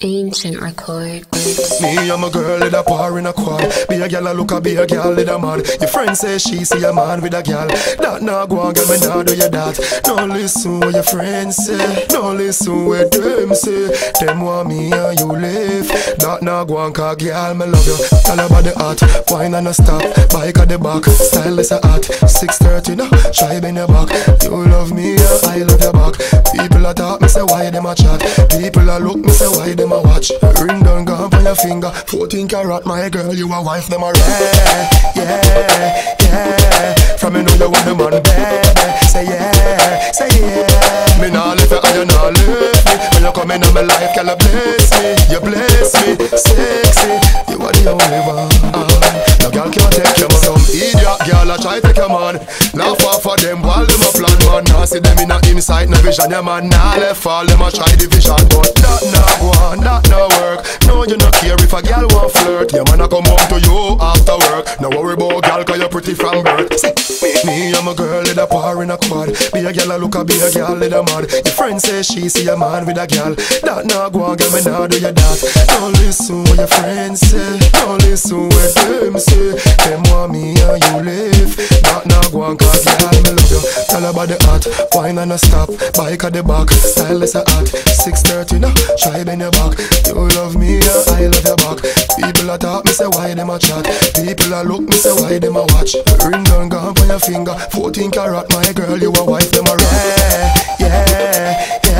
Ancient record. Me and my girl in a par in a quad. Be a gal a look a be a gal in a man. Your friend say she see a man with a gal. That nah go on, girl, me nah do you that. No listen what your friends say. No listen what them say. Them want me and you live. That nah go on, cause girl, me love you. Tell about the art, wine and a stop. Bike at the back, style is a hat. 6:30 now, try bend your back. You love me and I love your back. People a talk, me say why them a chat. People a look, me say why them a watch. Ring done gone on your finger. 14 carat, my girl, you a wife, them a rare. Yeah, yeah. From me know you want the man, baby. Say yeah. Me nah live it and you nah live me. When you come in my life, girl, you bless me. You bless me, sexy. You are the only one. No girl can't take your man. Some idiot girl a try take your man. Laugh off for them while them a plan, man. Nah see them in a inside, no vision. Your man nah left all, them a try division. But that nah go on, that nah work. No, you not care if a girl want flirt. Your man a come home to you after work. No worry about girl, cause you're pretty from birth. Me and my girl in a par in a quad. Be a girl a look a be a girl in a mad. Your friend say she see a man with a girl. That nah go on, girl, me nah do you that. Don't listen what your friends say. Don't listen what them say. Them want me and you live. That nah go on, cause girl, me love you. Tell about the art, wine and a stop. Bike at the back, style is a hat. 6:30 now, try bend your back. You love me and I love your back. People a talk, me say why them a chat. People a look, me say why them a watch. Ring done gone on your finger. 14 carat, my girl, you a wife, them a rare. Yeah, yeah.